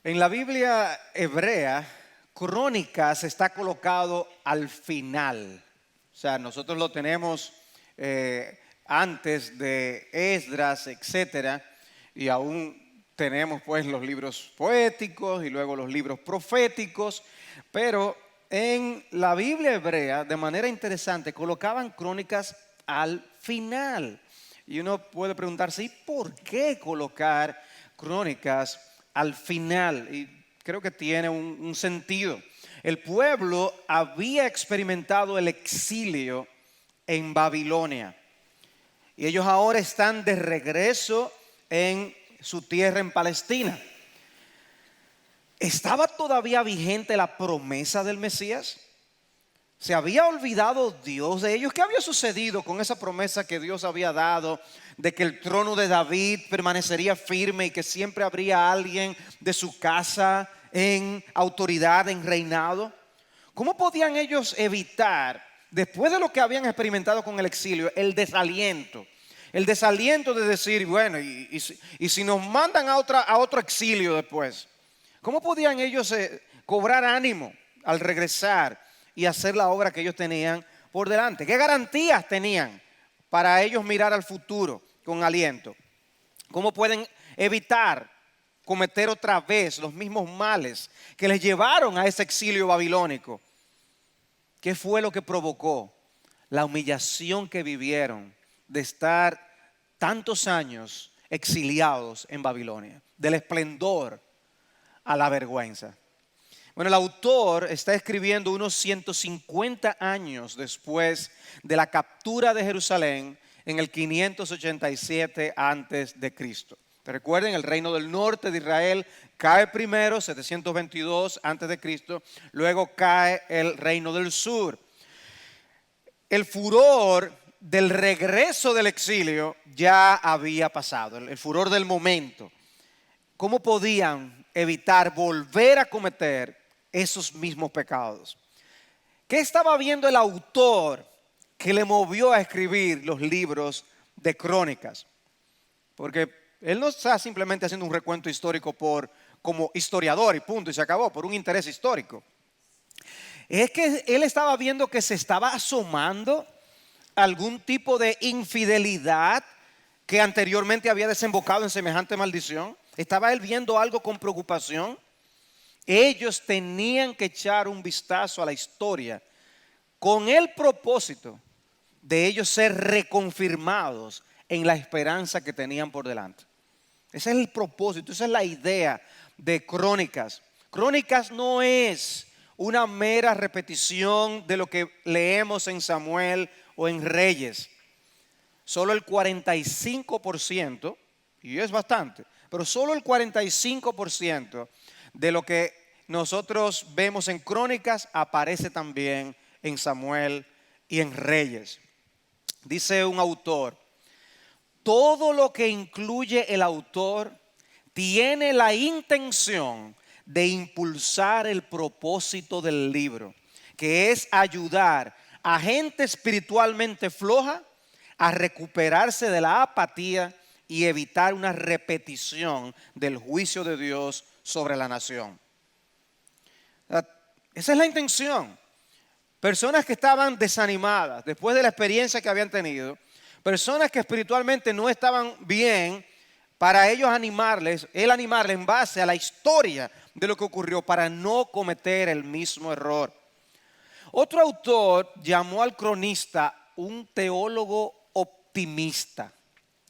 En la Biblia hebrea, Crónicas está colocado al final. O sea, nosotros lo tenemos antes de Esdras, etcétera, y aún tenemos pues los libros poéticos y luego los libros proféticos, pero en la Biblia hebrea, de manera interesante, colocaban Crónicas al final. Y uno puede preguntarse, ¿y por qué colocar Crónicas al final? Y creo que tiene un sentido. El pueblo había experimentado el exilio en Babilonia y ellos ahora están de regreso en su tierra en Palestina. ¿Estaba todavía vigente la promesa del Mesías? ¿Se había olvidado Dios de ellos? ¿Qué había sucedido con esa promesa que Dios había dado de que el trono de David permanecería firme y que siempre habría alguien de su casa en autoridad, en reinado? ¿Cómo podían ellos evitar, después de lo que habían experimentado con el exilio, el desaliento? El desaliento de decir, bueno, y si nos mandan a otro exilio después, ¿cómo podían ellos cobrar ánimo al regresar y hacer la obra que ellos tenían por delante? ¿Qué garantías tenían para ellos mirar al futuro con aliento? ¿Cómo pueden evitar cometer otra vez los mismos males que les llevaron a ese exilio babilónico? ¿Qué fue lo que provocó la humillación que vivieron de estar tantos años exiliados en Babilonia? Del esplendor a la vergüenza. Bueno, el autor está escribiendo unos 150 años después de la captura de Jerusalén en el 587 antes de Cristo. Recuerden, el reino del norte de Israel cae primero, 722 antes de Cristo, luego cae el reino del sur. El furor del regreso del exilio ya había pasado, el furor del momento. ¿Cómo podían evitar volver a cometer esos mismos pecados? ¿Qué estaba viendo el autor que le movió a escribir los libros de Crónicas? Porque él no está simplemente haciendo un recuento histórico como historiador y punto, y se acabó, por un interés histórico. Es que él estaba viendo que se estaba asomando algún tipo de infidelidad que anteriormente había desembocado en semejante maldición. ¿Estaba él viendo algo con preocupación? Ellos tenían que echar un vistazo a la historia con el propósito de ellos ser reconfirmados en la esperanza que tenían por delante. Ese es el propósito, esa es la idea de Crónicas. Crónicas no es una mera repetición de lo que leemos en Samuel o en Reyes. Solo el 45%, y es bastante, pero solo el 45% de lo que nosotros vemos en Crónicas aparece también en Samuel y en Reyes. Dice un autor, todo lo que incluye el autor tiene la intención de impulsar el propósito del libro, que es ayudar a gente espiritualmente floja a recuperarse de la apatía y evitar una repetición del juicio de Dios sobre la nación. Esa es la intención. Personas que estaban desanimadas después de la experiencia que habían tenido, personas que espiritualmente no estaban bien, para ellos animarles en base a la historia de lo que ocurrió para no cometer el mismo error. Otro autor llamó al cronista un teólogo optimista.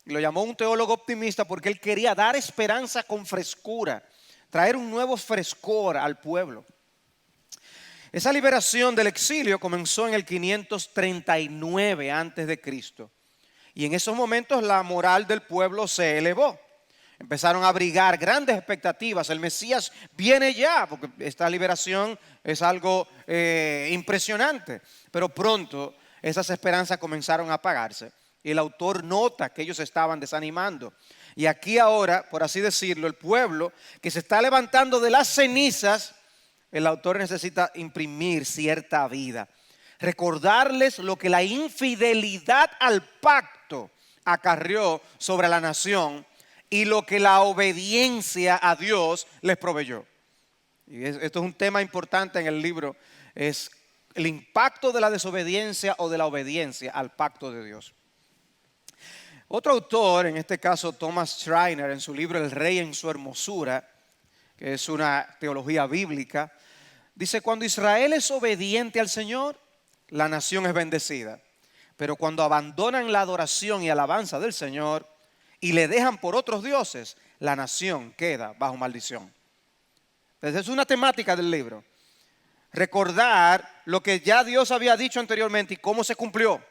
Lo llamó un teólogo optimista porque él quería dar esperanza con frescura, traer un nuevo frescor al pueblo. Esa liberación del exilio comenzó en el 539 antes de Cristo. Y en esos momentos la moral del pueblo se elevó. Empezaron a abrigar grandes expectativas. El Mesías viene ya, porque esta liberación es algo impresionante. Pero pronto esas esperanzas comenzaron a apagarse. Y el autor nota que ellos estaban desanimando. Y aquí ahora, por así decirlo, el pueblo que se está levantando de las cenizas, el autor necesita imprimir cierta vida. Recordarles lo que la infidelidad al pacto acarreó sobre la nación y lo que la obediencia a Dios les proveyó. Y esto es un tema importante en el libro, es el impacto de la desobediencia o de la obediencia al pacto de Dios. Otro autor, en este caso Thomas Schreiner, en su libro El Rey en su hermosura, que es una teología bíblica, dice: cuando Israel es obediente al Señor, la nación es bendecida. Pero cuando abandonan la adoración y alabanza del Señor y le dejan por otros dioses, la nación queda bajo maldición. Entonces es una temática del libro. Recordar lo que ya Dios había dicho anteriormente y cómo se cumplió.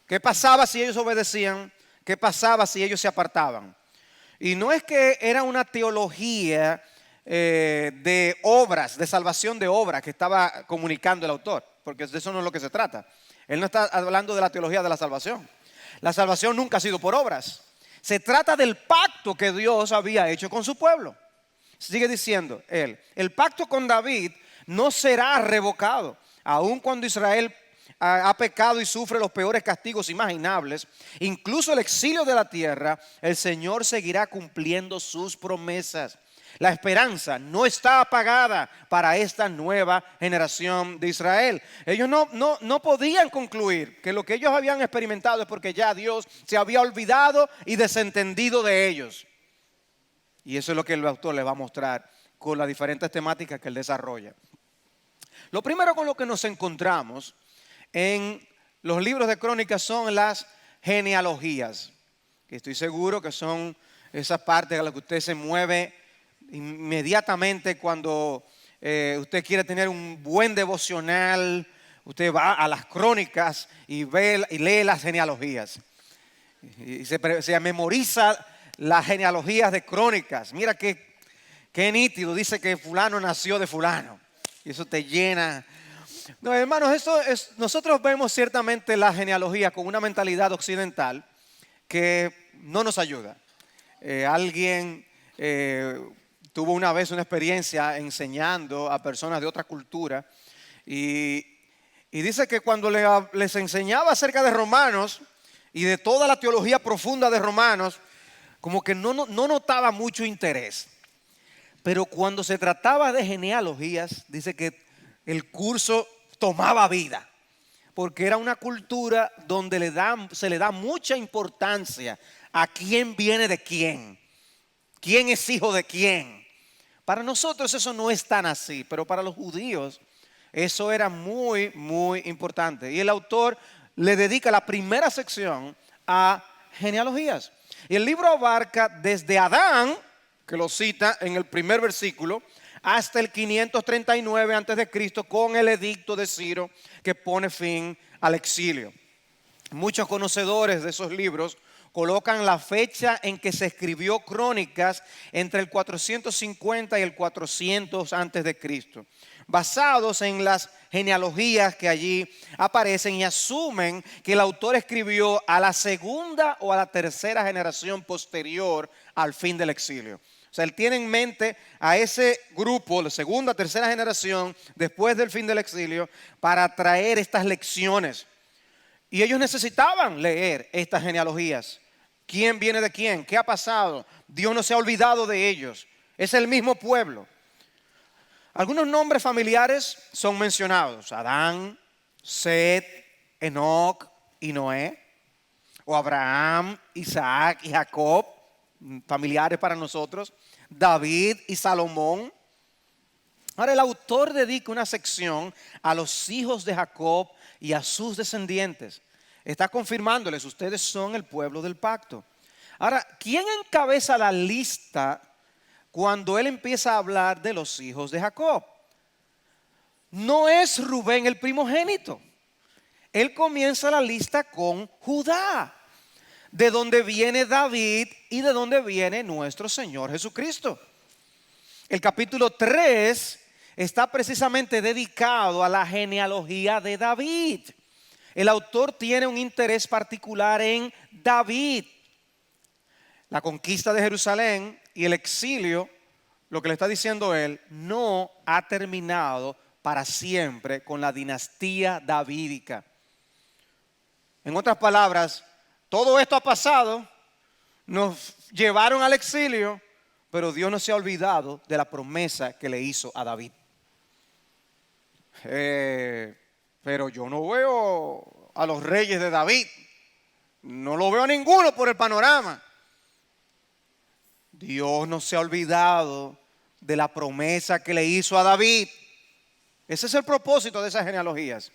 ¿Qué pasaba si ellos obedecían? ¿Qué pasaba si ellos se apartaban? Y no es que era una teología de obras, de salvación de obras que estaba comunicando el autor, porque de eso no es lo que se trata. Él no está hablando de la teología de la salvación. La salvación nunca ha sido por obras. Se trata del pacto que Dios había hecho con su pueblo. Sigue diciendo él: el pacto con David no será revocado, aun cuando Israel ha pecado y sufre los peores castigos imaginables, incluso el exilio de la tierra. El Señor seguirá cumpliendo sus promesas. La esperanza no está apagada para esta nueva generación de Israel. Ellos no podían concluir que lo que ellos habían experimentado es porque ya Dios se había olvidado y desentendido de ellos. Y eso es lo que el autor les va a mostrar con las diferentes temáticas que él desarrolla. Lo primero con lo que nos encontramos en los libros de crónicas son las genealogías, que estoy seguro que son esas partes a las que usted se mueve inmediatamente cuando usted quiere tener un buen devocional. Usted va a las crónicas y lee las genealogías y se memoriza las genealogías de crónicas. Mira qué nítido, dice que fulano nació de fulano, y eso te llena. No, hermanos, nosotros vemos ciertamente la genealogía con una mentalidad occidental que no nos ayuda. Alguien tuvo una vez una experiencia enseñando a personas de otra cultura y dice que cuando les enseñaba acerca de Romanos y de toda la teología profunda de Romanos, como que no notaba mucho interés. Pero cuando se trataba de genealogías, dice que el curso tomaba vida, porque era una cultura donde se le da mucha importancia a quién viene de quién es hijo de quién. Para nosotros eso no es tan así, pero para los judíos eso era muy, muy importante. Y el autor le dedica la primera sección a genealogías. Y el libro abarca desde Adán, que lo cita en el primer versículo, hasta el 539 a.C. con el edicto de Ciro que pone fin al exilio. Muchos conocedores de esos libros colocan la fecha en que se escribió Crónicas entre el 450 y el 400 a.C., basados en las genealogías que allí aparecen, y asumen que el autor escribió a la segunda o a la tercera generación posterior al fin del exilio. O sea, él tiene en mente a ese grupo, la segunda, tercera generación, después del fin del exilio, para traer estas lecciones. Y ellos necesitaban leer estas genealogías. ¿Quién viene de quién? ¿Qué ha pasado? Dios no se ha olvidado de ellos. Es el mismo pueblo. Algunos nombres familiares son mencionados: Adán, Set, Enoc y Noé, o Abraham, Isaac y Jacob, familiares para nosotros, David y Salomón. Ahora, el autor dedica una sección a los hijos de Jacob y a sus descendientes. Está confirmándoles: ustedes son el pueblo del pacto. Ahora, ¿quién encabeza la lista cuando él empieza a hablar de los hijos de Jacob? No es Rubén el primogénito. Él comienza la lista con Judá, de donde viene David y de donde viene nuestro Señor Jesucristo. El capítulo 3 está precisamente dedicado a la genealogía de David. El autor tiene un interés particular en David. La conquista de Jerusalén y el exilio, lo que le está diciendo él, no ha terminado para siempre con la dinastía davídica. En otras palabras, todo esto ha pasado, nos llevaron al exilio, pero Dios no se ha olvidado de la promesa que le hizo a David. Pero yo no veo a los reyes de David, no lo veo a ninguno por el panorama. Dios no se ha olvidado de la promesa que le hizo a David. Ese es el propósito de esas genealogías.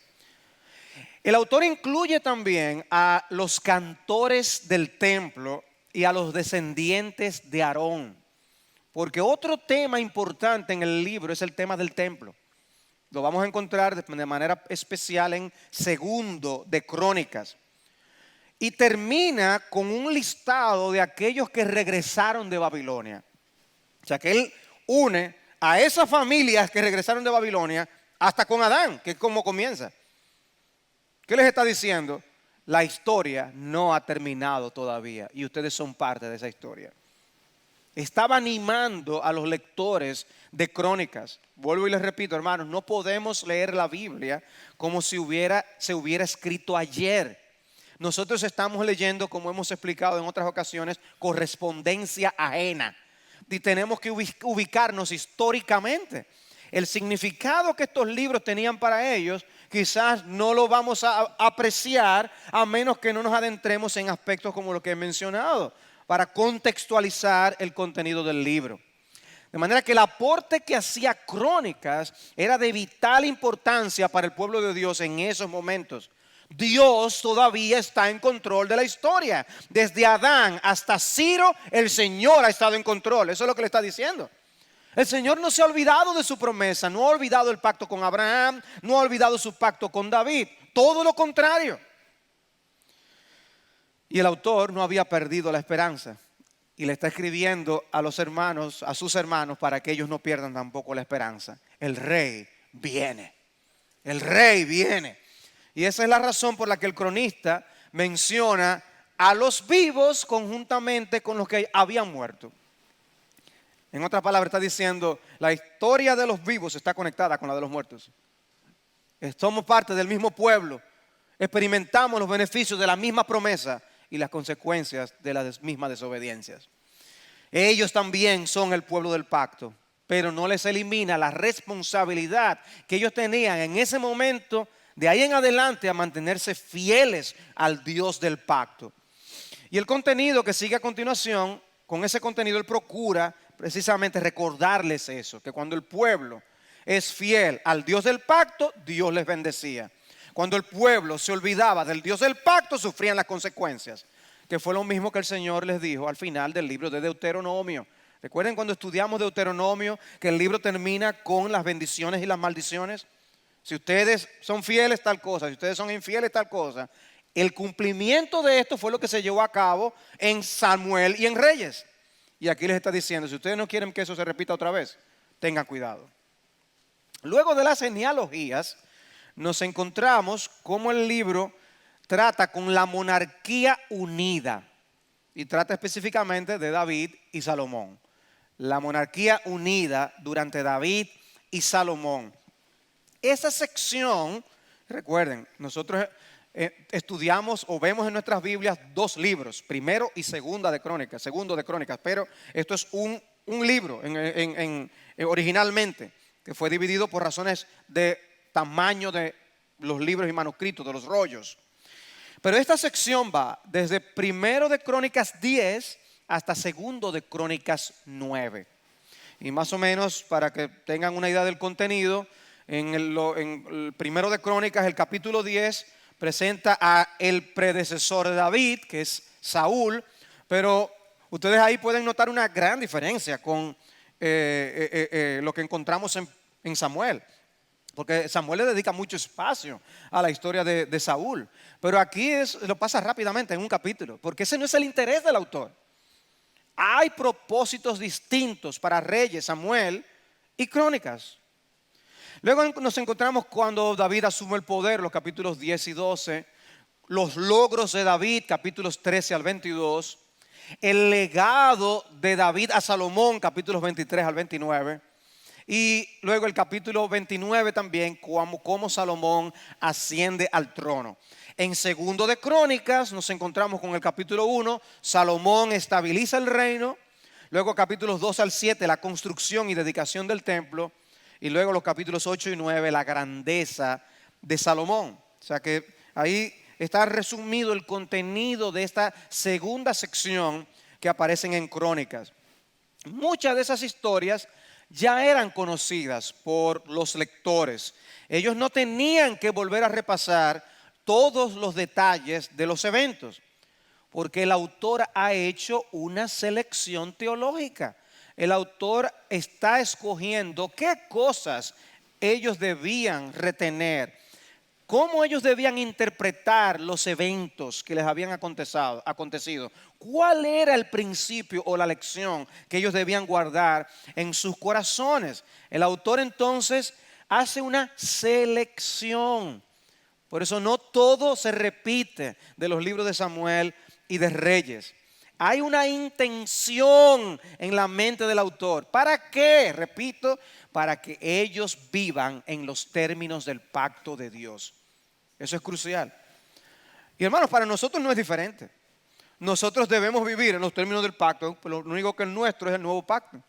El autor incluye también a los cantores del templo y a los descendientes de Aarón, porque otro tema importante en el libro es el tema del templo. Lo vamos a encontrar de manera especial en Segundo de Crónicas. Y termina con un listado de aquellos que regresaron de Babilonia. O sea que él une a esas familias que regresaron de Babilonia hasta con Adán, que es como comienza. ¿Qué les está diciendo? La historia no ha terminado todavía y ustedes son parte de esa historia. Estaba animando a los lectores de Crónicas. Vuelvo y les repito, hermanos, no podemos leer la Biblia como si se hubiera escrito ayer. Nosotros estamos leyendo, como hemos explicado en otras ocasiones, correspondencia ajena. Y tenemos que ubicarnos históricamente. El significado que estos libros tenían para ellos, quizás no lo vamos a apreciar a menos que no nos adentremos en aspectos como lo que he mencionado, para contextualizar el contenido del libro. De manera que el aporte que hacía Crónicas era de vital importancia para el pueblo de Dios en esos momentos. Dios todavía está en control de la historia. Desde Adán hasta Ciro, el Señor ha estado en control. Eso es lo que le está diciendo. El Señor no se ha olvidado de su promesa, no ha olvidado el pacto con Abraham, no ha olvidado su pacto con David. Todo lo contrario. Y el autor no había perdido la esperanza. Y le está escribiendo a los hermanos, a sus hermanos, para que ellos no pierdan tampoco la esperanza. El rey viene. El rey viene. Y esa es la razón por la que el cronista menciona a los vivos conjuntamente con los que habían muerto. En otras palabras, está diciendo, la historia de los vivos está conectada con la de los muertos. Somos parte del mismo pueblo. Experimentamos los beneficios de la misma promesa y las consecuencias de las mismas desobediencias. Ellos también son el pueblo del pacto, pero no les elimina la responsabilidad que ellos tenían en ese momento, de ahí en adelante, a mantenerse fieles al Dios del pacto. Y el contenido que sigue a continuación, con ese contenido él procura precisamente recordarles eso, que cuando el pueblo es fiel al Dios del pacto, Dios les bendecía. Cuando el pueblo se olvidaba del Dios del pacto, sufrían las consecuencias, que fue lo mismo que el Señor les dijo al final del libro de Deuteronomio. Recuerden cuando estudiamos Deuteronomio que el libro termina con las bendiciones y las maldiciones. Si ustedes son fieles, tal cosa. Si ustedes son infieles, tal cosa. El cumplimiento de esto fue lo que se llevó a cabo en Samuel y en Reyes. Y aquí les está diciendo, si ustedes no quieren que eso se repita otra vez, tengan cuidado. Luego de las genealogías, nos encontramos cómo el libro trata con la monarquía unida. Y trata específicamente de David y Salomón. La monarquía unida durante David y Salomón. Esa sección, recuerden, nosotros estudiamos o vemos en nuestras Biblias dos libros, primero y segundo de Crónicas, pero esto es un libro originalmente, que fue dividido por razones de tamaño de los libros y manuscritos, de los rollos. Pero esta sección va desde primero de Crónicas 10 hasta segundo de Crónicas 9. Y más o menos para que tengan una idea del contenido, en el primero de Crónicas, el capítulo 10, presenta a el predecesor de David, que es Saúl, pero ustedes ahí pueden notar una gran diferencia con lo que encontramos en Samuel. Porque Samuel le dedica mucho espacio a la historia de Saúl. Pero aquí lo pasa rápidamente en un capítulo, porque ese no es el interés del autor. Hay propósitos distintos para Reyes, Samuel y Crónicas. Luego nos encontramos cuando David asume el poder, los capítulos 10 y 12, los logros de David, capítulos 13 al 22, el legado de David a Salomón, capítulos 23 al 29, y luego el capítulo 29 también, cómo Salomón asciende al trono. En segundo de Crónicas nos encontramos con el capítulo 1, Salomón estabiliza el reino. Luego capítulos 2 al 7, la construcción y dedicación del templo. Y luego los capítulos 8 y 9, la grandeza de Salomón. O sea que ahí está resumido el contenido de esta segunda sección que aparecen en Crónicas. Muchas de esas historias ya eran conocidas por los lectores. Ellos no tenían que volver a repasar todos los detalles de los eventos, porque el autor ha hecho una selección teológica. El autor está escogiendo qué cosas ellos debían retener, cómo ellos debían interpretar los eventos que les habían acontecido, cuál era el principio o la lección que ellos debían guardar en sus corazones. El autor entonces hace una selección. Por eso no todo se repite de los libros de Samuel y de Reyes. Hay una intención en la mente del autor. ¿Para qué? Repito, para que ellos vivan en los términos del pacto de Dios. Eso es crucial. Y hermanos, para nosotros no es diferente. Nosotros debemos vivir en los términos del pacto. Lo único que es nuestro es el nuevo pacto.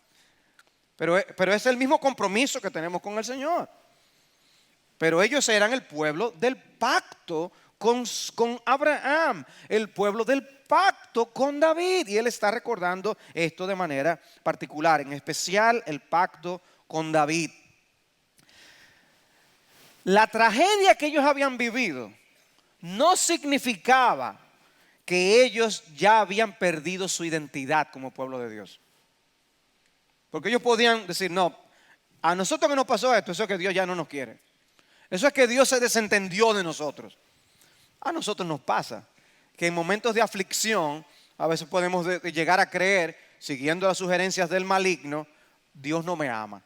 Pero es el mismo compromiso que tenemos con el Señor. Pero ellos eran el pueblo del pacto con Abraham, el pueblo del pacto con David. Y él está recordando esto de manera particular, en especial el pacto con David. La tragedia que ellos habían vivido no significaba que ellos ya habían perdido su identidad como pueblo de Dios. Porque ellos podían decir, no, a nosotros que nos pasó esto, eso es que Dios ya no nos quiere. Eso es que Dios se desentendió de nosotros. A nosotros nos pasa que en momentos de aflicción a veces podemos llegar a creer, siguiendo las sugerencias del maligno, Dios no me ama.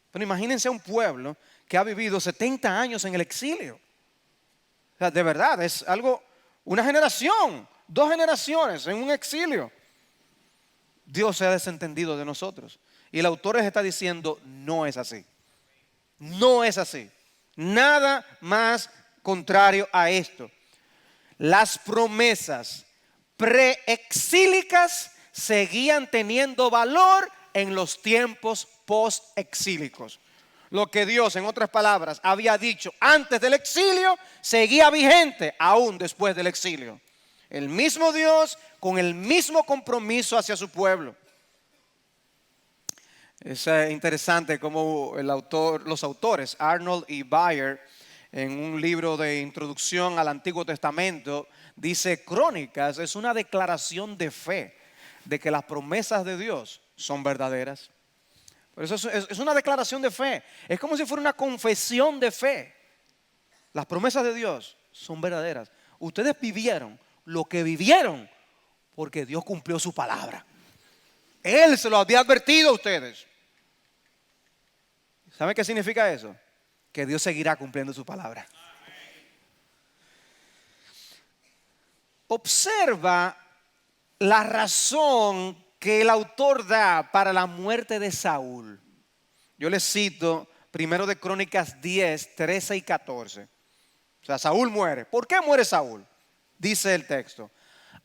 Pero imagínense un pueblo que ha vivido 70 años en el exilio. O sea, de verdad, es algo, una generación, 2 generaciones en un exilio. Dios se ha desentendido de nosotros. Y el autor les está diciendo, no es así. No es así. Nada más contrario a esto. Las promesas preexílicas seguían teniendo valor en los tiempos postexílicos. Lo que Dios, en otras palabras, había dicho antes del exilio, seguía vigente aún después del exilio. El mismo Dios con el mismo compromiso hacia su pueblo. Es interesante cómo los autores, Arnold y Bayer, en un libro de introducción al Antiguo Testamento, dice: Crónicas es una declaración de fe de que las promesas de Dios son verdaderas. Por eso es una declaración de fe. Es como si fuera una confesión de fe. Las promesas de Dios son verdaderas. Ustedes vivieron lo que vivieron porque Dios cumplió su palabra. Él se lo había advertido a ustedes. ¿Saben qué significa eso? Que Dios seguirá cumpliendo su palabra. Observa la razón que el autor da para la muerte de Saúl. Yo les cito 1 de Crónicas 10, 13 y 14. O sea, Saúl muere. ¿Por qué muere Saúl? Dice el texto: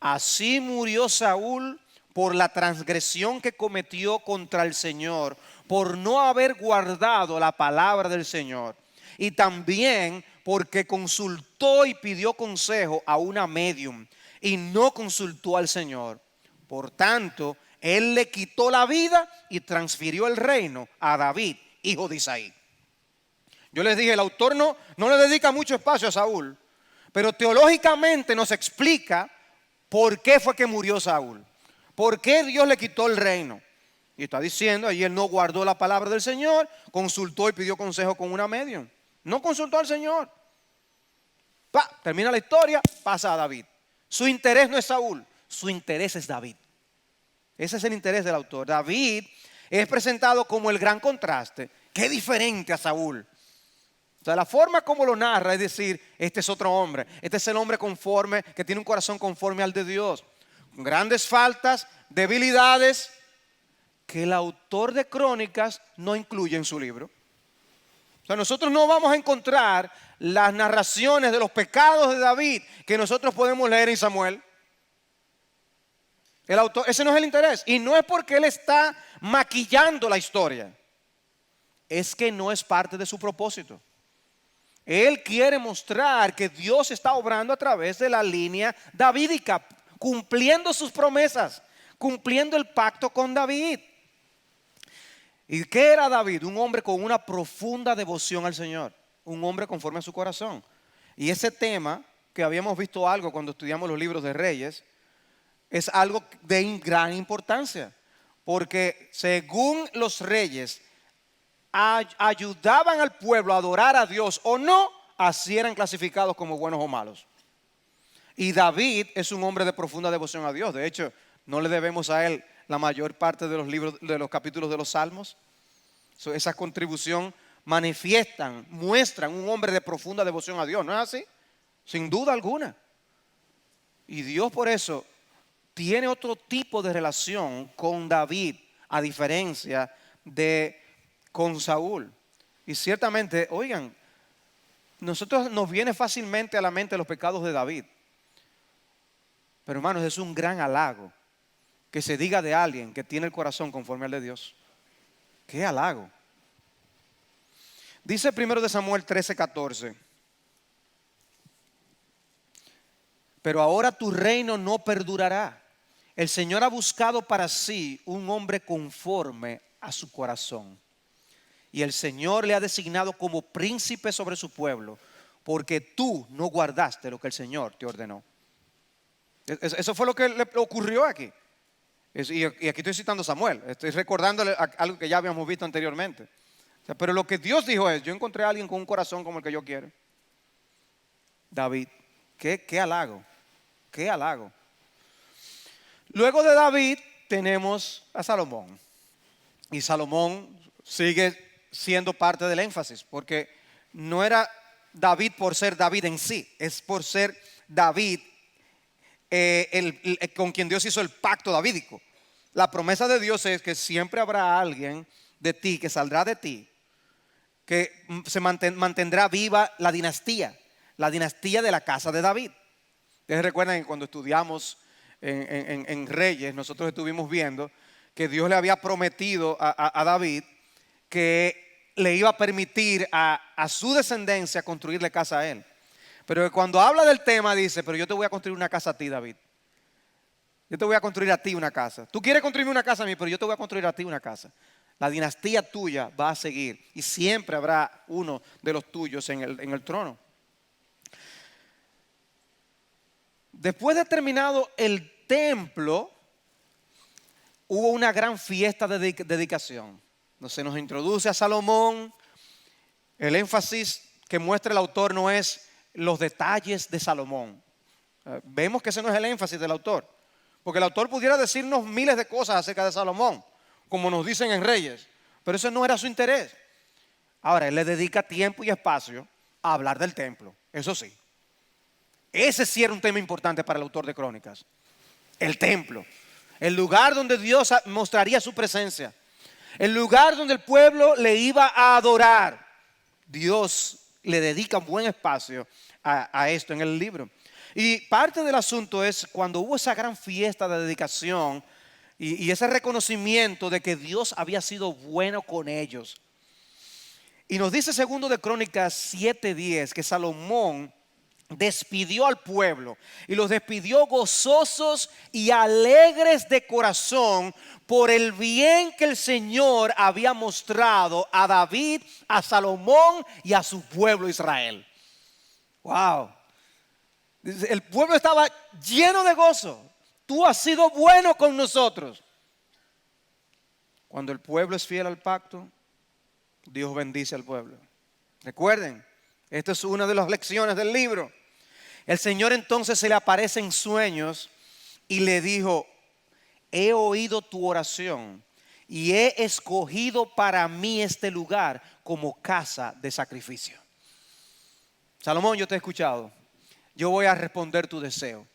así murió Saúl por la transgresión que cometió contra el Señor, por no haber guardado la palabra del Señor, y también porque consultó y pidió consejo a una medium y no consultó al Señor. Por tanto, él le quitó la vida y transfirió el reino a David, hijo de Isaí. Yo les dije, el autor no le dedica mucho espacio a Saúl, pero teológicamente nos explica por qué fue que murió Saúl, por qué Dios le quitó el reino. Y está diciendo, ahí él no guardó la palabra del Señor, consultó y pidió consejo con una medium. No consultó al Señor. Termina la historia, pasa a David. Su interés no es Saúl, su interés es David. Ese es el interés del autor. David es presentado como el gran contraste. Qué diferente a Saúl. O sea, la forma como lo narra es decir, este es otro hombre. Este es el hombre conforme, que tiene un corazón conforme al de Dios. Con grandes faltas, debilidades, que el autor de Crónicas no incluye en su libro. sea, nosotros no vamos a encontrar las narraciones de los pecados de David que nosotros podemos leer en Samuel. El autor, ese no es el interés. Y no es porque él está maquillando la historia. Es que no es parte de su propósito. Él quiere mostrar que Dios está obrando a través de la línea davídica, cumpliendo sus promesas, cumpliendo el pacto con David. ¿Y qué era David? Un hombre con una profunda devoción al Señor, un hombre conforme a su corazón. Y ese tema, que habíamos visto algo cuando estudiamos los libros de Reyes, es algo de gran importancia, porque según los reyes ayudaban al pueblo a adorar a Dios o no, así eran clasificados como buenos o malos. Y David es un hombre de profunda devoción a Dios. De hecho, no le debemos a él la mayor parte de los libros, de los capítulos de los Salmos. Esa contribución muestran un hombre de profunda devoción a Dios. ¿No es así? Sin duda alguna. Y Dios por eso tiene otro tipo de relación con David, a diferencia de con Saúl. Y ciertamente, oigan, nosotros nos viene fácilmente a la mente los pecados de David. Pero hermanos, es un gran halago que se diga de alguien que tiene el corazón conforme al de Dios. ¡Qué halago! Dice 1 de Samuel 13:14. Pero ahora tu reino no perdurará. El Señor ha buscado para sí un hombre conforme a su corazón. Y el Señor le ha designado como príncipe sobre su pueblo, porque tú no guardaste lo que el Señor te ordenó. Eso fue lo que le ocurrió aquí. Y aquí estoy citando a Samuel, estoy recordándole algo que ya habíamos visto anteriormente. O sea, pero lo que Dios dijo es: yo encontré a alguien con un corazón como el que yo quiero. David, qué halago, qué halago. Luego de David tenemos a Salomón. Y Salomón sigue siendo parte del énfasis, porque no era David por ser David en sí, es por ser David con quien Dios hizo el pacto davídico. La promesa de Dios es que siempre habrá alguien de ti, que saldrá de ti, que se mantendrá viva la dinastía de la casa de David. Ustedes recuerdan que cuando estudiamos en Reyes, nosotros estuvimos viendo que Dios le había prometido a David que le iba a permitir a su descendencia construirle casa a él. Pero cuando habla del tema dice: pero yo te voy a construir una casa a ti, David. Yo te voy a construir a ti una casa. Tú quieres construirme una casa a mí, pero yo te voy a construir a ti una casa. La dinastía tuya va a seguir y siempre habrá uno de los tuyos en el trono. Después de terminado el templo, hubo una gran fiesta de dedicación. Se nos introduce a Salomón. El énfasis que muestra el autor no es los detalles de Salomón. Vemos que ese no es el énfasis del autor, porque el autor pudiera decirnos miles de cosas acerca de Salomón, como nos dicen en Reyes, pero ese no era su interés. Ahora, él le dedica tiempo y espacio a hablar del templo, eso sí. Ese sí era un tema importante para el autor de Crónicas. El templo, el lugar donde Dios mostraría su presencia, el lugar donde el pueblo le iba a adorar. Dios le dedica un buen espacio a esto en el libro. Y parte del asunto es cuando hubo esa gran fiesta de dedicación y ese reconocimiento de que Dios había sido bueno con ellos. Y nos dice 2 de Crónicas 7:10 que Salomón despidió al pueblo y los despidió gozosos y alegres de corazón por el bien que el Señor había mostrado a David, a Salomón y a su pueblo Israel. Wow. El pueblo estaba lleno de gozo. Tú has sido bueno con nosotros. Cuando el pueblo es fiel al pacto, Dios bendice al pueblo. Recuerden, esta es una de las lecciones del libro. El Señor entonces se le aparece en sueños y le dijo: he oído tu oración y he escogido para mí este lugar como casa de sacrificio. Salomón, yo te he escuchado. Yo voy a responder tu deseo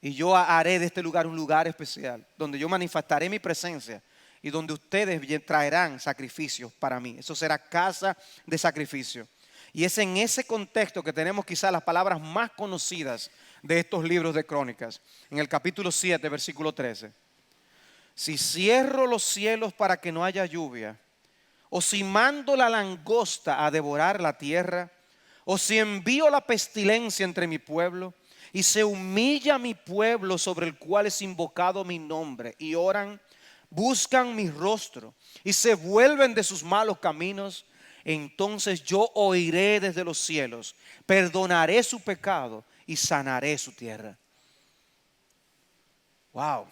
y yo haré de este lugar un lugar especial donde yo manifestaré mi presencia y donde ustedes traerán sacrificios para mí. Eso será casa de sacrificio. Y es en ese contexto que tenemos quizás las palabras más conocidas de estos libros de Crónicas. En el capítulo 7, versículo 13. Si cierro los cielos para que no haya lluvia, o si mando la langosta a devorar la tierra, o si envío la pestilencia entre mi pueblo, y se humilla mi pueblo sobre el cual es invocado mi nombre, y oran, buscan mi rostro, y se vuelven de sus malos caminos, entonces yo oiré desde los cielos, perdonaré su pecado y sanaré su tierra. Wow.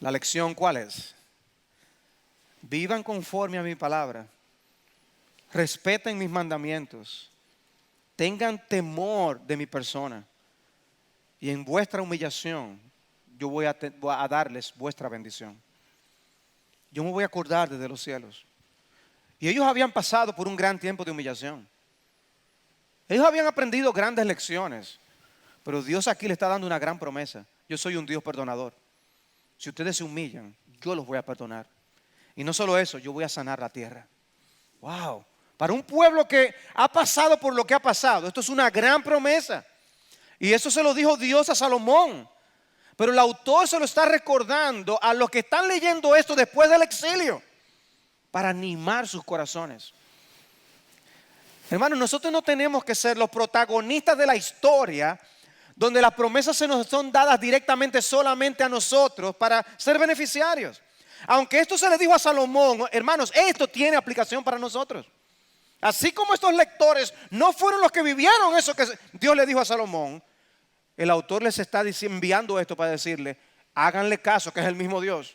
La lección, ¿cuál es? Vivan conforme a mi palabra. Respeten mis mandamientos. Tengan temor de mi persona. Y en vuestra humillación, yo voy a darles vuestra bendición. Yo me voy a acordar desde los cielos. Y ellos habían pasado por un gran tiempo de humillación. Ellos habían aprendido grandes lecciones. Pero Dios aquí le está dando una gran promesa. Yo soy un Dios perdonador. Si ustedes se humillan, yo los voy a perdonar. Y no solo eso, yo voy a sanar la tierra. Wow. Para un pueblo que ha pasado por lo que ha pasado, esto es una gran promesa. Y eso se lo dijo Dios a Salomón. Pero el autor se lo está recordando a los que están leyendo esto después del exilio, para animar sus corazones. Hermanos, nosotros no tenemos que ser los protagonistas de la historia donde las promesas se nos son dadas directamente solamente a nosotros para ser beneficiarios. Aunque esto se le dijo a Salomón, hermanos, esto tiene aplicación para nosotros. Así como estos lectores no fueron los que vivieron eso que Dios le dijo a Salomón, el autor les está enviando esto para decirle, háganle caso, que es el mismo Dios.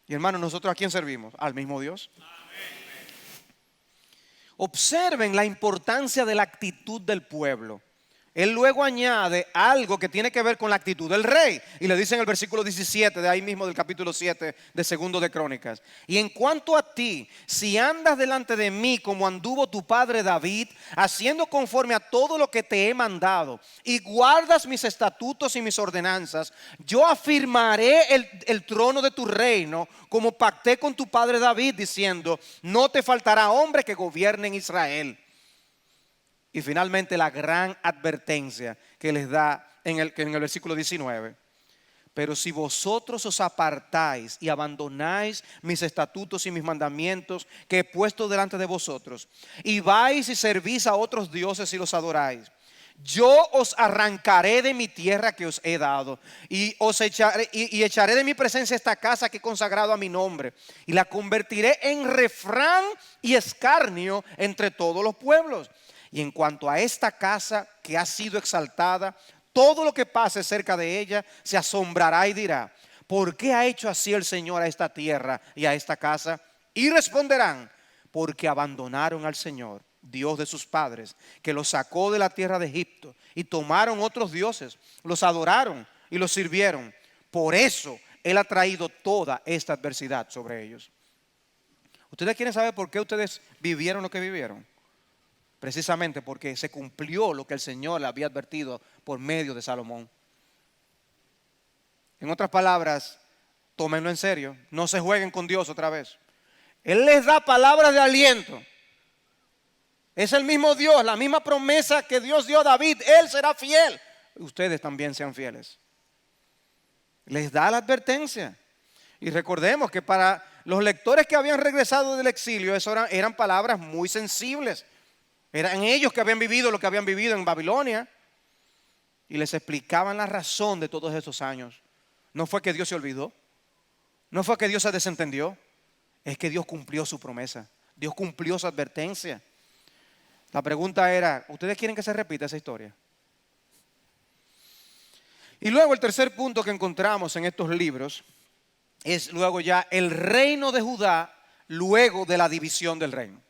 Y hermanos, ¿nosotros a quién servimos? Al mismo Dios. Observen la importancia de la actitud del pueblo. Él luego añade algo que tiene que ver con la actitud del rey. Y le dice en el versículo 17 de ahí mismo del capítulo 7 de Segundo de Crónicas. Y en cuanto a ti, si andas delante de mí como anduvo tu padre David, haciendo conforme a todo lo que te he mandado, y guardas mis estatutos y mis ordenanzas, yo afirmaré el trono de tu reino, como pacté con tu padre David, diciendo, no te faltará hombre que gobierne en Israel. Y finalmente la gran advertencia que les da en el versículo 19. Pero si vosotros os apartáis y abandonáis mis estatutos y mis mandamientos que he puesto delante de vosotros, y vais y servís a otros dioses y los adoráis, yo os arrancaré de mi tierra que os he dado, y echaré de mi presencia esta casa que he consagrado a mi nombre, y la convertiré en refrán y escarnio entre todos los pueblos. Y en cuanto a esta casa que ha sido exaltada, todo lo que pase cerca de ella se asombrará y dirá, ¿por qué ha hecho así el Señor a esta tierra y a esta casa? Y responderán, porque abandonaron al Señor, Dios de sus padres, que los sacó de la tierra de Egipto, y tomaron otros dioses, los adoraron y los sirvieron. Por eso Él ha traído toda esta adversidad sobre ellos. ¿Ustedes quieren saber por qué ustedes vivieron lo que vivieron? Precisamente porque se cumplió lo que el Señor le había advertido por medio de Salomón. En otras palabras, tómenlo en serio, no se jueguen con Dios otra vez. Él les da palabras de aliento. Es el mismo Dios, la misma promesa que Dios dio a David, Él será fiel. Ustedes también sean fieles. Les da la advertencia. Y recordemos que para los lectores que habían regresado del exilio, eso eran palabras muy sensibles. Eran ellos que habían vivido lo que habían vivido en Babilonia. Y les explicaban la razón de todos esos años. No fue que Dios se olvidó. No fue que Dios se desentendió. Es que Dios cumplió su promesa. Dios cumplió su advertencia. La pregunta era, ¿ustedes quieren que se repita esa historia? Y luego el tercer punto que encontramos en estos libros es luego ya el reino de Judá luego de la división del reino.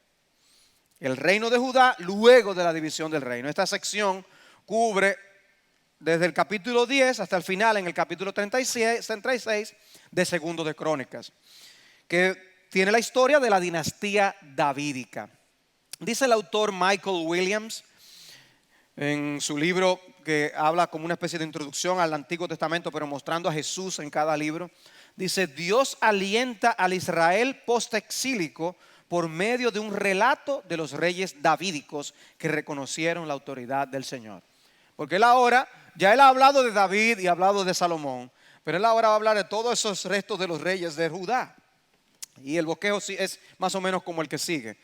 El reino de Judá luego de la división del reino. Esta sección cubre desde el capítulo 10 hasta el final en el capítulo 36 de Segundo de Crónicas, que tiene la historia de la dinastía davídica. Dice el autor Michael Williams, en su libro que habla como una especie de introducción al Antiguo Testamento, pero mostrando a Jesús en cada libro. Dice: Dios alienta al Israel postexílico por medio de un relato de los reyes davídicos que reconocieron la autoridad del Señor. Porque él ahora, ya él ha hablado de David y ha hablado de Salomón, pero él ahora va a hablar de todos esos restos de los reyes de Judá. Y el bosquejo es más o menos como el que sigue.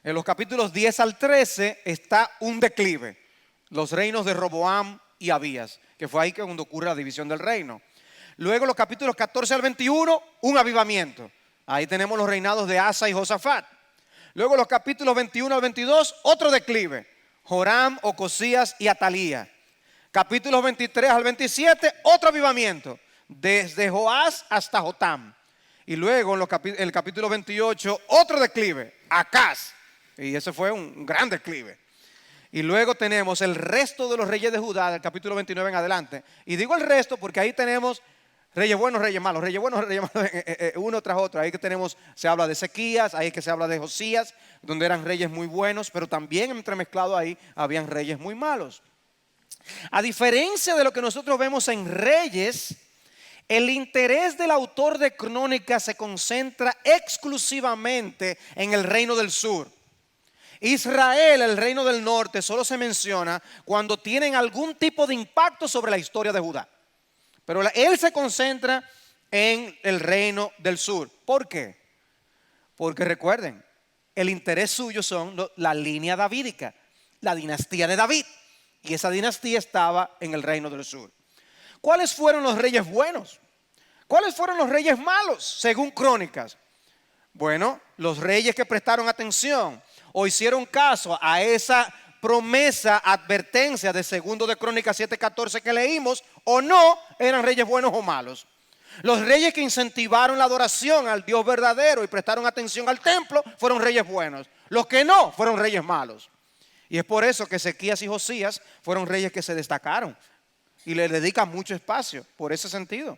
En los capítulos 10 al 13 está un declive, los reinos de Roboam y Abías, que fue ahí que cuando ocurre la división del reino. Luego los capítulos 14 al 21, un avivamiento. Ahí tenemos los reinados de Asa y Josafat. Luego los capítulos 21 al 22, otro declive, Joram, Ocosías y Atalía. Capítulos 23 al 27, otro avivamiento, desde Joás hasta Jotam. Y luego en el capítulo 28, otro declive, Acaz. Y ese fue un gran declive. Y luego tenemos el resto de los reyes de Judá, del capítulo 29 en adelante. Y digo el resto porque ahí tenemos reyes buenos, reyes malos, uno tras otro. Ahí que tenemos, se habla de Ezequías, ahí que se habla de Josías, donde eran reyes muy buenos, pero también entremezclado ahí habían reyes muy malos. A diferencia de lo que nosotros vemos en Reyes, el interés del autor de Crónicas se concentra exclusivamente en el reino del sur. Israel, el reino del norte, solo se menciona cuando tienen algún tipo de impacto sobre la historia de Judá. Pero él se concentra en el reino del sur. ¿Por qué? Porque recuerden, el interés suyo son la línea davídica, la dinastía de David. Y esa dinastía estaba en el reino del sur. ¿Cuáles fueron los reyes buenos? ¿Cuáles fueron los reyes malos, según Crónicas? Bueno, los reyes que prestaron atención o hicieron caso a esa promesa, advertencia de segundo de Crónicas 7:14 que leímos, o no, eran reyes buenos o malos. Los reyes que incentivaron la adoración al Dios verdadero y prestaron atención al templo fueron reyes buenos. Los que no, fueron reyes malos. Y es por eso que Ezequías y Josías fueron reyes que se destacaron y le dedican mucho espacio, por ese sentido.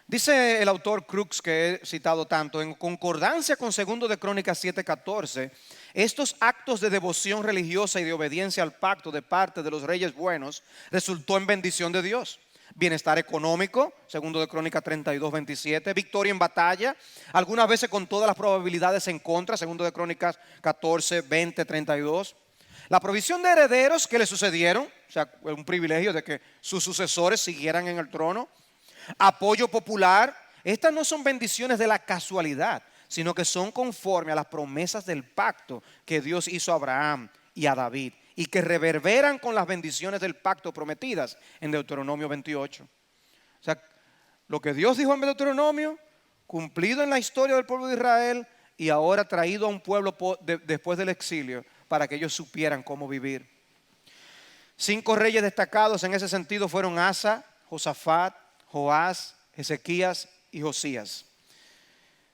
Dice el autor Crux, que he citado tanto, en concordancia con 2 de Crónicas 7:14, estos actos de devoción religiosa y de obediencia al pacto de parte de los reyes buenos resultó en bendición de Dios. Bienestar económico, 2 de Crónicas 32:27, victoria en batalla, algunas veces con todas las probabilidades en contra, 2 de Crónicas 14:20-32. La provisión de herederos que le sucedieron, o sea, un privilegio de que sus sucesores siguieran en el trono. Apoyo popular. Estas no son bendiciones de la casualidad, sino que son conforme a las promesas del pacto que Dios hizo a Abraham y a David, y que reverberan con las bendiciones del pacto prometidas en Deuteronomio 28. O sea, lo que Dios dijo en Deuteronomio, cumplido en la historia del pueblo de Israel y ahora traído a un pueblo después del exilio para que ellos supieran cómo vivir. 5 reyes destacados en ese sentido fueron Asa, Josafat, Joás, Ezequías y Josías.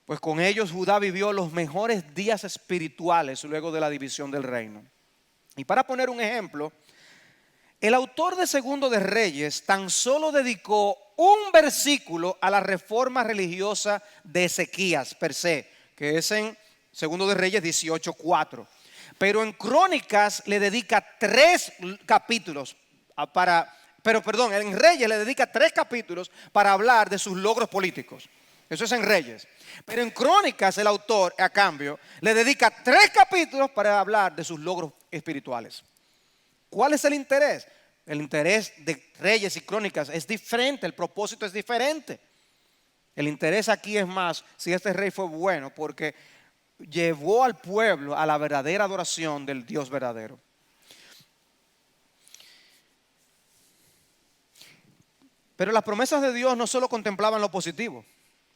Pues con ellos Judá vivió los mejores días espirituales luego de la división del reino. Y para poner un ejemplo, el autor de Segundo de Reyes tan solo dedicó un versículo a la reforma religiosa de Ezequías per se, que es en Segundo de Reyes 18:4. Pero en Crónicas le dedica 3 capítulos en Reyes le dedica 3 capítulos para hablar de sus logros políticos. Eso es en Reyes. Pero en Crónicas el autor, a cambio, le dedica 3 capítulos para hablar de sus logros espirituales. ¿Cuál es el interés? El interés de Reyes y Crónicas es diferente, el propósito es diferente. El interés aquí es más si este rey fue bueno, porque llevó al pueblo a la verdadera adoración del Dios verdadero. Pero las promesas de Dios no solo contemplaban lo positivo,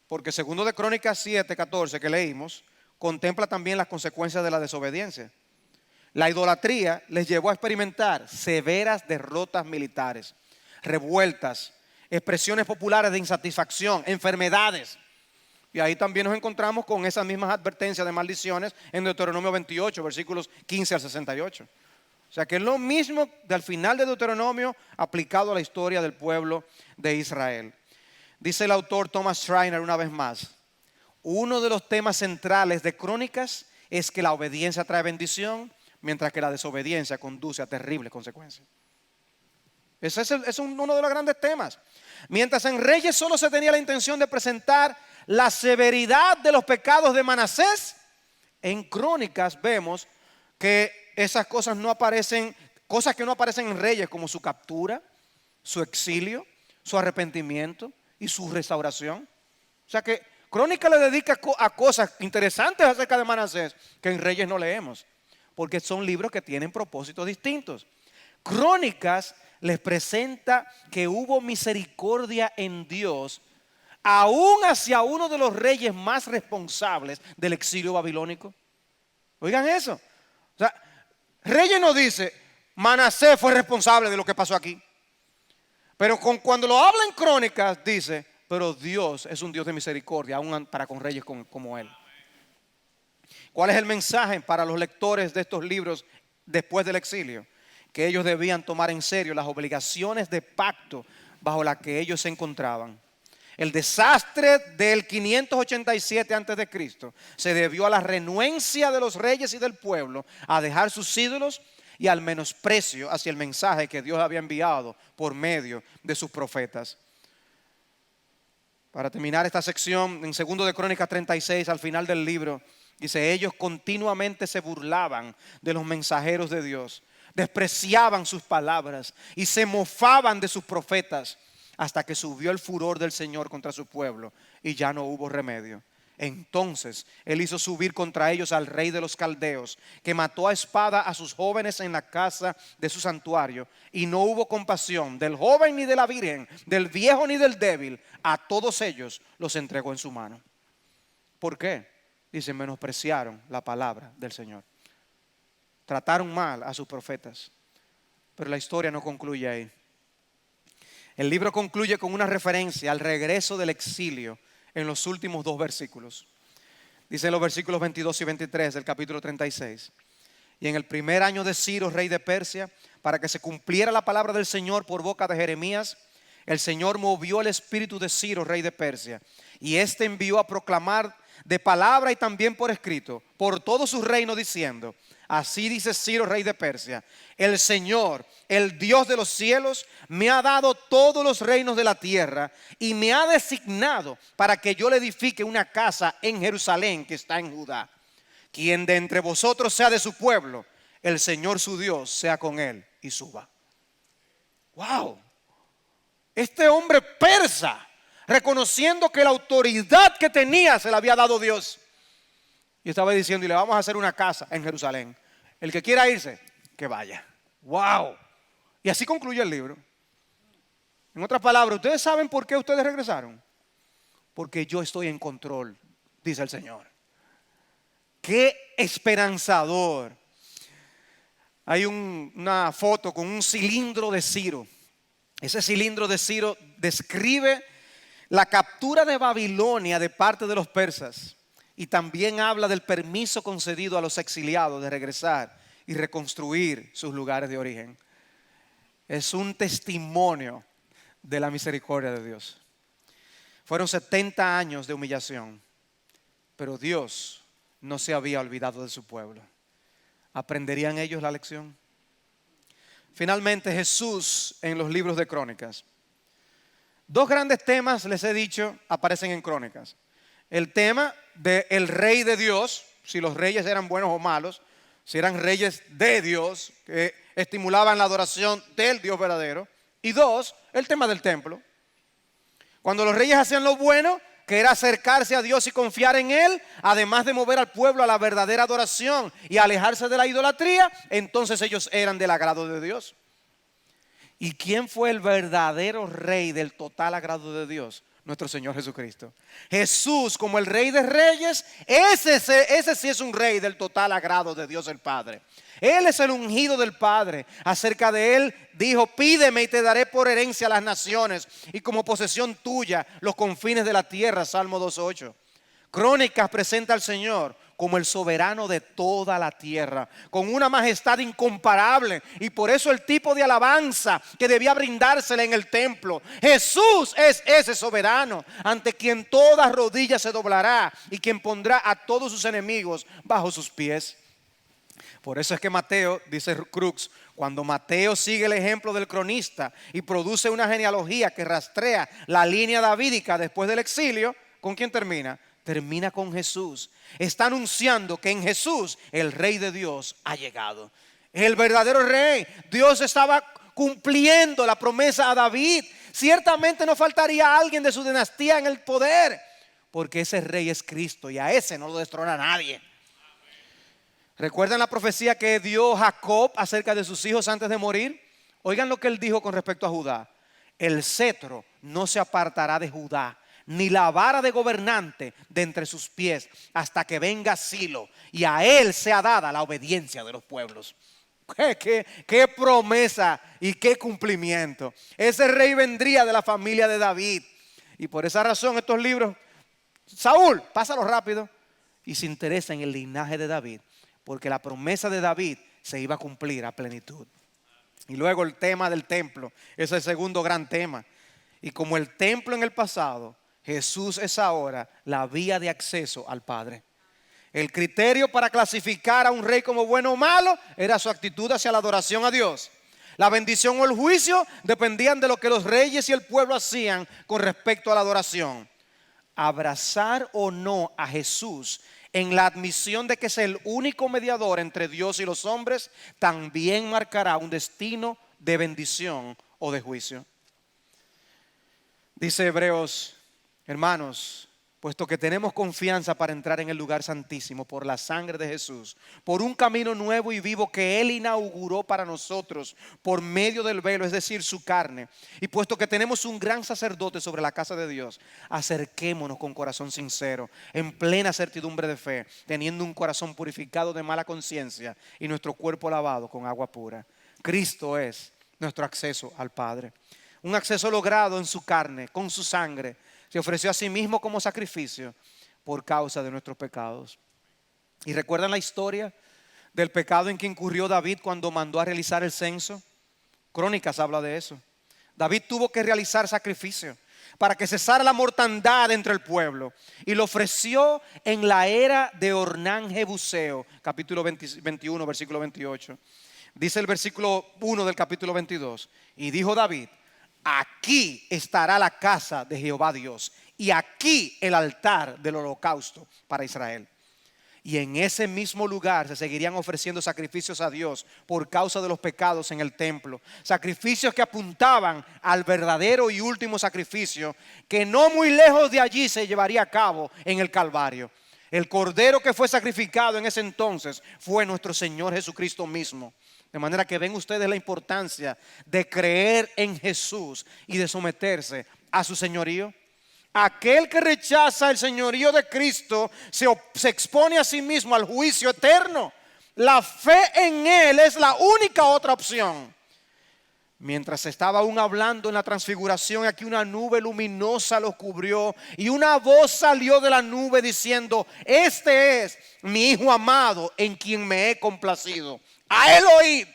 porque segundo de Crónicas 7:14 que leímos, contempla también las consecuencias de la desobediencia. La idolatría les llevó a experimentar severas derrotas militares, revueltas, expresiones populares de insatisfacción, enfermedades. Y ahí también nos encontramos con esas mismas advertencias de maldiciones en Deuteronomio 28, versículos 15 al 68. O sea que es lo mismo del final de Deuteronomio aplicado a la historia del pueblo de Israel. Dice el autor Thomas Schreiner una vez más, uno de los temas centrales de Crónicas es que la obediencia trae bendición, mientras que la desobediencia conduce a terribles consecuencias. Ese es uno de los grandes temas. Mientras en Reyes solo se tenía la intención de presentar la severidad de los pecados de Manasés, en Crónicas vemos que esas cosas no aparecen, cosas que no aparecen en Reyes, como su captura, su exilio, su arrepentimiento y su restauración. O sea que Crónicas le dedica a cosas interesantes acerca de Manasés que en Reyes no leemos, porque son libros que tienen propósitos distintos. Crónicas les presenta que hubo misericordia en Dios aún hacia uno de los reyes más responsables del exilio babilónico. Oigan eso. O sea, Reyes nos dice, Manasés fue responsable de lo que pasó aquí. Pero cuando lo habla en Crónicas, dice, pero Dios es un Dios de misericordia, aún para con reyes como él. ¿Cuál es el mensaje para los lectores de estos libros después del exilio? Que ellos debían tomar en serio las obligaciones de pacto bajo las que ellos se encontraban. El desastre del 587 a.C. se debió a la renuencia de los reyes y del pueblo a dejar sus ídolos y al menosprecio hacia el mensaje que Dios había enviado por medio de sus profetas. Para terminar esta sección, en 2 de Crónicas 36, al final del libro, dice, ellos continuamente se burlaban de los mensajeros de Dios, despreciaban sus palabras y se mofaban de sus profetas hasta que subió el furor del Señor contra su pueblo y ya no hubo remedio. Entonces él hizo subir contra ellos al rey de los caldeos, que mató a espada a sus jóvenes en la casa de su santuario, y no hubo compasión del joven ni de la virgen, del viejo ni del débil. A todos ellos los entregó en su mano. ¿Por qué? Dice, menospreciaron la palabra del Señor. Trataron mal a sus profetas. Pero la historia no concluye ahí. El libro concluye con una referencia al regreso del exilio en los últimos 2 versículos. Dice en los versículos 22 y 23 del capítulo 36. Y en el primer año de Ciro, rey de Persia, para que se cumpliera la palabra del Señor por boca de Jeremías, el Señor movió el espíritu de Ciro, rey de Persia, y éste envió a proclamar de palabra y también por escrito por todo su reino, diciendo, así dice Ciro, rey de Persia, el Señor, el Dios de los cielos, me ha dado todos los reinos de la tierra y me ha designado para que yo le edifique una casa en Jerusalén que está en Judá. Quien de entre vosotros sea de su pueblo, el Señor su Dios sea con él y suba. Wow. Este hombre persa, reconociendo que la autoridad que tenía se la había dado Dios, y estaba diciendo, y le vamos a hacer una casa en Jerusalén. El que quiera irse, que vaya. Wow. Y así concluye el libro. En otras palabras, ¿ustedes saben por qué ustedes regresaron? Porque yo estoy en control, dice el Señor. Qué esperanzador. Hay una foto con un cilindro de Ciro. Ese cilindro de Ciro describe la captura de Babilonia de parte de los persas. Y también habla del permiso concedido a los exiliados de regresar y reconstruir sus lugares de origen. Es un testimonio de la misericordia de Dios. Fueron 70 años de humillación, pero Dios no se había olvidado de su pueblo. ¿Aprenderían ellos la lección? Finalmente, Jesús en los libros de Crónicas. 2 grandes temas, les he dicho, aparecen en Crónicas. El tema del rey de Dios, si los reyes eran buenos o malos, si eran reyes de Dios, que estimulaban la adoración del Dios verdadero. Y 2, el tema del templo. Cuando los reyes hacían lo bueno, que era acercarse a Dios y confiar en Él, además de mover al pueblo a la verdadera adoración y alejarse de la idolatría, entonces ellos eran del agrado de Dios. ¿Y quién fue el verdadero rey del total agrado de Dios? Nuestro Señor Jesucristo. Jesús, como el Rey de Reyes, ese sí es un rey del total agrado de Dios el Padre. Él es el ungido del Padre. Acerca de Él dijo, pídeme y te daré por herencia a las naciones y como posesión tuya los confines de la tierra. Salmo 2:8. Crónicas presenta al Señor como el soberano de toda la tierra, con una majestad incomparable, y por eso el tipo de alabanza que debía brindársele en el templo. Jesús es ese soberano ante quien toda rodilla se doblará y quien pondrá a todos sus enemigos bajo sus pies. Por eso es que Mateo, dice Crux, cuando Mateo sigue el ejemplo del cronista y produce una genealogía que rastrea la línea davídica después del exilio, ¿con quién termina? Termina con Jesús. Está anunciando que en Jesús el Rey de Dios ha llegado. El verdadero Rey. Dios estaba cumpliendo la promesa a David. Ciertamente no faltaría alguien de su dinastía en el poder, porque ese Rey es Cristo y a ese no lo destrona nadie. ¿Recuerdan la profecía que dio Jacob acerca de sus hijos antes de morir? Oigan lo que él dijo con respecto a Judá. El cetro no se apartará de Judá, ni la vara de gobernante de entre sus pies, hasta que venga Silo, y a él sea dada la obediencia de los pueblos. Qué promesa y qué cumplimiento. Ese rey vendría de la familia de David. Y por esa razón estos libros, Saúl, pásalo rápido, y se interesa en el linaje de David, porque la promesa de David se iba a cumplir a plenitud. Y luego el tema del templo es el segundo gran tema. Y como el templo en el pasado, Jesús es ahora la vía de acceso al Padre. El criterio para clasificar a un rey como bueno o malo era su actitud hacia la adoración a Dios. La bendición o el juicio dependían de lo que los reyes y el pueblo hacían con respecto a la adoración. Abrazar o no a Jesús en la admisión de que es el único mediador entre Dios y los hombres, también marcará un destino de bendición o de juicio. Dice Hebreos, hermanos, puesto que tenemos confianza para entrar en el lugar santísimo por la sangre de Jesús, por un camino nuevo y vivo que Él inauguró para nosotros por medio del velo, es decir, su carne, y puesto que tenemos un gran sacerdote sobre la casa de Dios, acerquémonos con corazón sincero, en plena certidumbre de fe, teniendo un corazón purificado de mala conciencia y nuestro cuerpo lavado con agua pura. Cristo es nuestro acceso al Padre, un acceso logrado en su carne, con su sangre. Se ofreció a sí mismo como sacrificio por causa de nuestros pecados. ¿Y recuerdan la historia del pecado en que incurrió David cuando mandó a realizar el censo? Crónicas habla de eso. David tuvo que realizar sacrificio para que cesara la mortandad entre el pueblo, y lo ofreció en la era de Ornán Jebuseo, capítulo 21, versículo 28. Dice el versículo 1 del capítulo 22: y dijo David: aquí estará la casa de Jehová Dios, y aquí el altar del holocausto para Israel. Y en ese mismo lugar se seguirían ofreciendo sacrificios a Dios por causa de los pecados en el templo. Sacrificios que apuntaban al verdadero y último sacrificio, que no muy lejos de allí se llevaría a cabo en el Calvario. El cordero que fue sacrificado en ese entonces fue nuestro Señor Jesucristo mismo. De manera que ven ustedes la importancia de creer en Jesús y de someterse a su señorío. Aquel que rechaza el señorío de Cristo se expone a sí mismo al juicio eterno. La fe en Él es la única otra opción. Mientras estaba aún hablando en la transfiguración, aquí una nube luminosa los cubrió y una voz salió de la nube diciendo: este es mi Hijo amado en quien me he complacido. A Él oíd.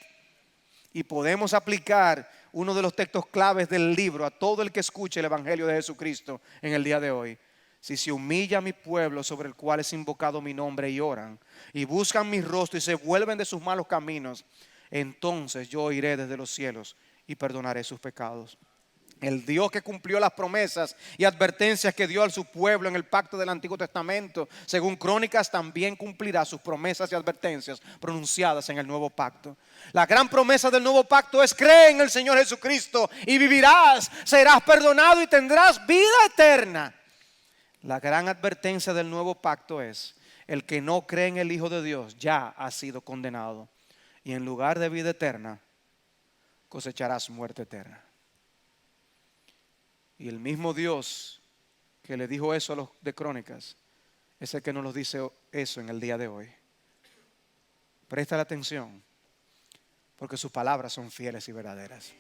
Y podemos aplicar uno de los textos claves del libro a todo el que escuche el Evangelio de Jesucristo en el día de hoy. Si se humilla mi pueblo sobre el cual es invocado mi nombre y oran y buscan mi rostro y se vuelven de sus malos caminos, entonces yo iré desde los cielos y perdonaré sus pecados. El Dios que cumplió las promesas y advertencias que dio a su pueblo en el pacto del Antiguo Testamento, según Crónicas, también cumplirá sus promesas y advertencias pronunciadas en el Nuevo Pacto. La gran promesa del Nuevo Pacto es: cree en el Señor Jesucristo y vivirás, serás perdonado y tendrás vida eterna. La gran advertencia del Nuevo Pacto es: el que no cree en el Hijo de Dios ya ha sido condenado, y en lugar de vida eterna cosecharás muerte eterna. Y el mismo Dios que le dijo eso a los de Crónicas es el que nos lo dice eso en el día de hoy. Presta la atención, porque sus palabras son fieles y verdaderas.